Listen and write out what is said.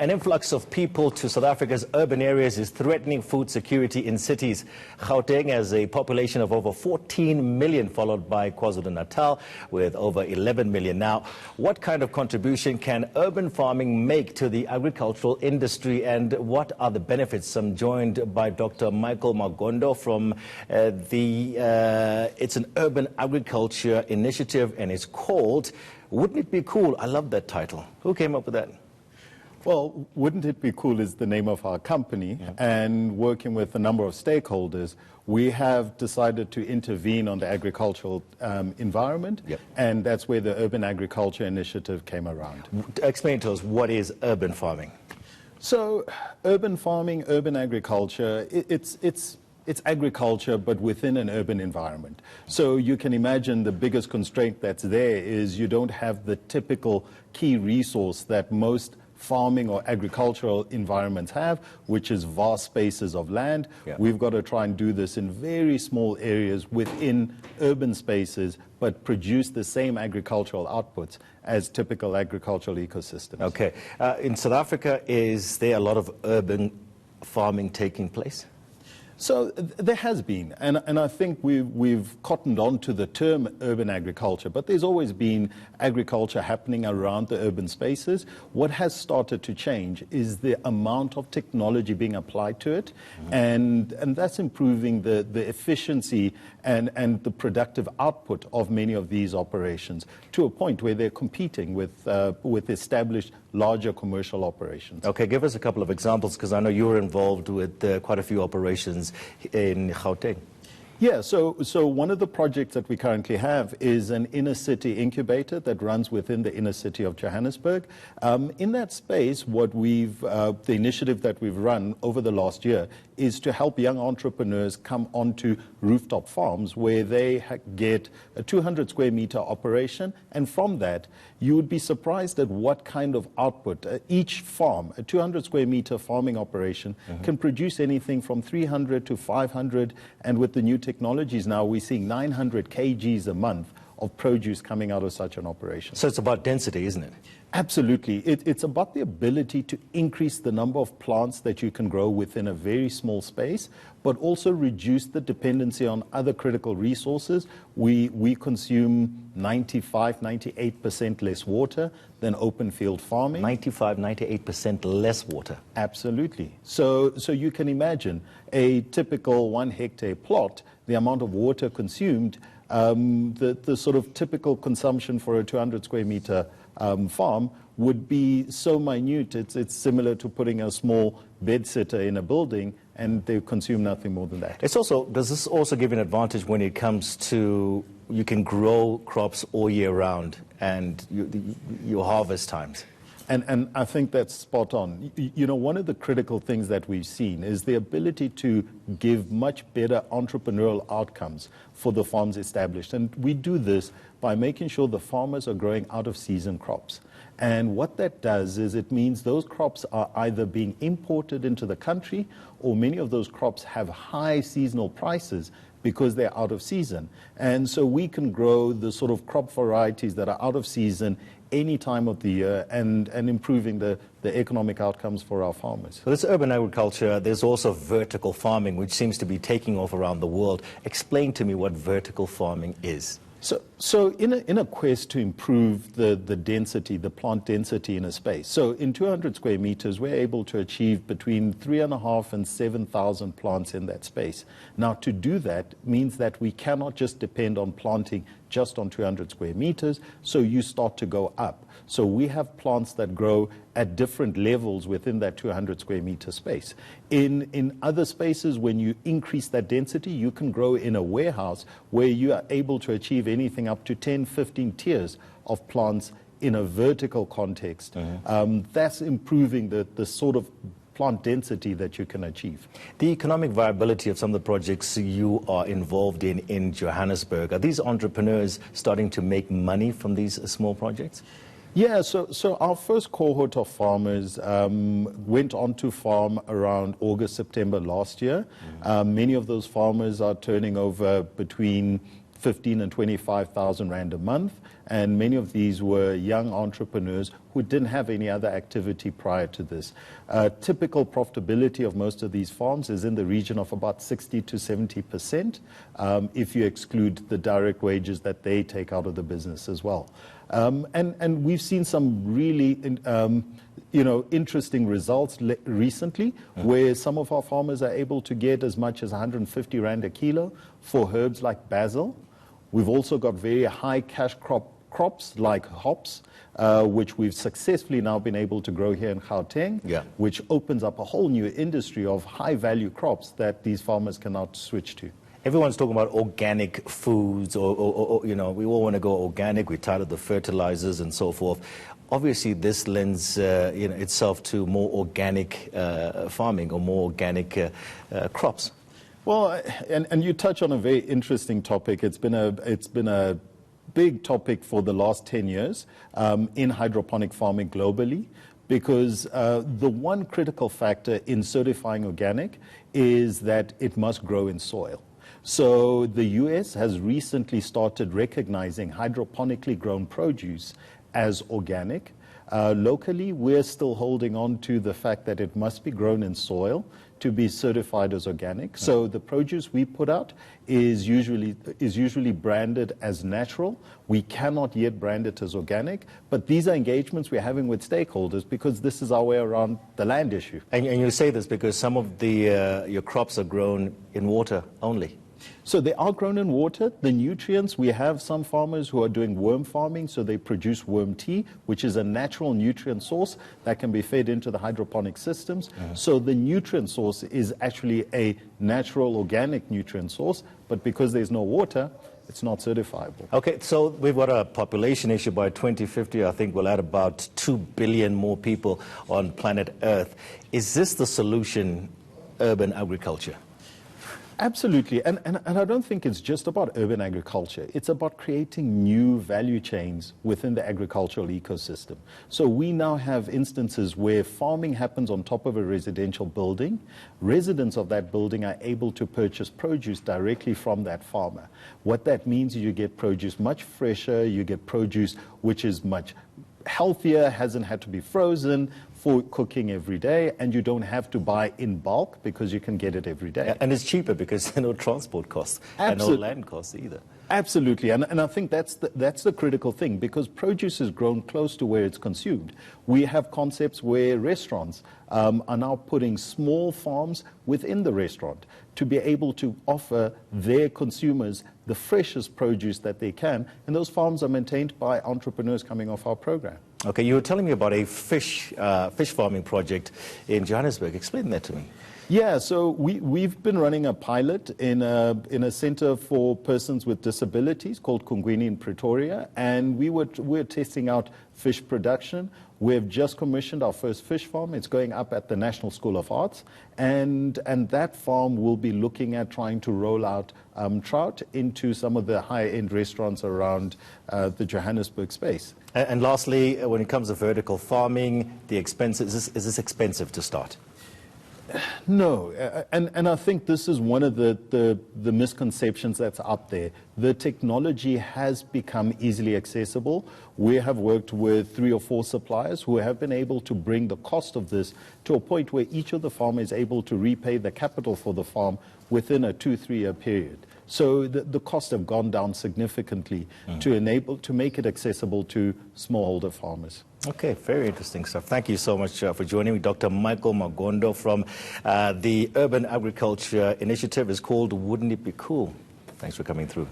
An influx of people to South Africa's urban areas is threatening food security in cities. Gauteng has a population of over 14 million, followed by KwaZulu-Natal with over 11 million. Now, what kind of contribution can urban farming make to the agricultural industry, and what are the benefits? I'm joined by Dr. Michael Magondo from it's an urban agriculture initiative, and it's called Wouldn't It Be Cool? I love that title. Who came up with that? Well, Wouldn't It Be Cool is the name of our company, and working with a number of stakeholders, we have decided to intervene on the agricultural environment, and that's where the Urban Agriculture Initiative came around. Explain to us, what is urban farming? So, urban farming, urban agriculture, it's agriculture, but within an urban environment. So you can imagine the biggest constraint that's there is you don't have the typical key resource that most farming or agricultural environments have, which is vast spaces of land. We've got to try and do this in very small areas within urban spaces, but produce the same agricultural outputs as typical agricultural ecosystems. Okay. In South Africa, is there a lot of urban farming taking place? So there has been, and I think we've cottoned on to the term urban agriculture, but there's always been agriculture happening around the urban spaces. What has started to change is the amount of technology being applied to it, and that's improving the efficiency and the productive output of many of these operations to a point where they're competing with established larger commercial operations. Okay, give us a couple of examples, because I know you're involved with quite a few operations in Gauteng. Yeah, so one of the projects that we currently have is an inner city incubator that runs within the inner city of Johannesburg. In that space, the initiative that we've run over the last year is to help young entrepreneurs come onto rooftop farms where they get a 200 square meter operation, and from that you would be surprised at what kind of output each farm, a 200 square meter farming operation, can produce anything from 300 to 500, and with the new technologies now we're seeing 900 kgs a month of produce coming out of such an operation. So it's about density, isn't it? Absolutely. It's about the ability to increase the number of plants that you can grow within a very small space, but also reduce the dependency on other critical resources. We consume 95, 98% less water than open field farming. 95, 98% less water. Absolutely. So you can imagine a typical 1 hectare plot, the amount of water consumed, the sort of typical consumption for a 200 square meter farm would be so minute. It's similar to putting a small bed sitter in a building, and they consume nothing more than that. Does this also give an advantage when it comes to you can grow crops all year round and your harvest times? And I think that's spot on. You know, one of the critical things that we've seen is the ability to give much better entrepreneurial outcomes for the farms established. And we do this by making sure the farmers are growing out-of-season crops. And what that does is it means those crops are either being imported into the country, or many of those crops have high seasonal prices because they're out of season. And so we can grow the sort of crop varieties that are out of season any time of the year, and improving the economic outcomes for our farmers. So this urban agriculture, there's also vertical farming, which seems to be taking off around the world. Explain to me what vertical farming is. So in a quest to improve the density, the plant density in a space, so in 200 square meters, we're able to achieve between 3,500 and 7,000 plants in that space. Now, to do that means that we cannot just depend on planting just on 200 square meters, so you start to go up. So we have plants that grow at different levels within that 200 square meter space. In other spaces, when you increase that density, you can grow in a warehouse where you are able to achieve anything up to 10, 15 tiers of plants in a vertical context. That's improving the sort of plant density that you can achieve. The economic viability of some of the projects you are involved in Johannesburg, are these entrepreneurs starting to make money from these small projects? Yeah, so our first cohort of farmers went on to farm around August, September last year. Many of those farmers are turning over between 15 and 25,000 rand a month, and many of these were young entrepreneurs who didn't have any other activity prior to this. Typical profitability of most of these farms is in the region of about 60 to 70%, if you exclude the direct wages that they take out of the business as well. And we've seen some really interesting results recently, where some of our farmers are able to get as much as 150 rand a kilo for herbs like basil. We've also got very high cash crops like hops, which we've successfully now been able to grow here in Gauteng, which opens up a whole new industry of high-value crops that these farmers can now switch to. Everyone's talking about organic foods, or we all want to go organic. We're tired of the fertilizers and so forth. Obviously, this lends itself to more organic farming or more organic crops. Well, and you touch on a very interesting topic. It's been a big topic for the last 10 years in hydroponic farming globally, because the one critical factor in certifying organic is that it must grow in soil. So the US has recently started recognizing hydroponically grown produce as organic. Locally, we're still holding on to the fact that it must be grown in soil to be certified as organic. So the produce we put out is usually branded as natural. We cannot yet brand it as organic, but these are engagements we're having with stakeholders because this is our way around the land issue. And you say this because some of your crops are grown in water only. So they are grown in water. The nutrients, we have some farmers who are doing worm farming, so they produce worm tea, which is a natural nutrient source that can be fed into the hydroponic systems. So the nutrient source is actually a natural organic nutrient source, but because there's no water, it's not certifiable. Okay, so we've got a population issue. By 2050, I think we'll add about 2 billion more people on planet Earth. Is this the solution, urban agriculture? Absolutely, and I don't think it's just about urban agriculture. It's about creating new value chains within the agricultural ecosystem. So we now have instances where farming happens on top of a residential building. Residents of that building are able to purchase produce directly from that farmer. What that means is you get produce much fresher, you get produce which is much healthier, hasn't had to be frozen for cooking every day, and you don't have to buy in bulk because you can get it every day. And it's cheaper because there are no transport costs and no land costs either. Absolutely, and I think that's the critical thing, because produce is grown close to where it's consumed. We have concepts where restaurants are now putting small farms within the restaurant to be able to offer their consumers the freshest produce that they can, and those farms are maintained by entrepreneurs coming off our program. Okay, you were telling me about a fish farming project in Johannesburg. Explain that to me. Yeah, so we've been running a pilot in a center for persons with disabilities called Kungwini in Pretoria, and we're testing out fish production. We've just commissioned our first fish farm. It's going up at the National School of Arts, and that farm will be looking at trying to roll out trout into some of the high-end restaurants around the Johannesburg space. And lastly, when it comes to vertical farming, the expenses, is this expensive to start? No, and I think this is one of the misconceptions that's up there. The technology has become easily accessible. We have worked with 3 or 4 suppliers who have been able to bring the cost of this to a point where each of the farmers is able to repay the capital for the farm within a 2-3 year period. So the costs have gone down significantly to make it accessible to smallholder farmers. Okay, very interesting stuff. Thank you so much for joining me. Dr. Michael Magondo from the Urban Agriculture Initiative is called Wouldn't It Be Cool? Thanks for coming through.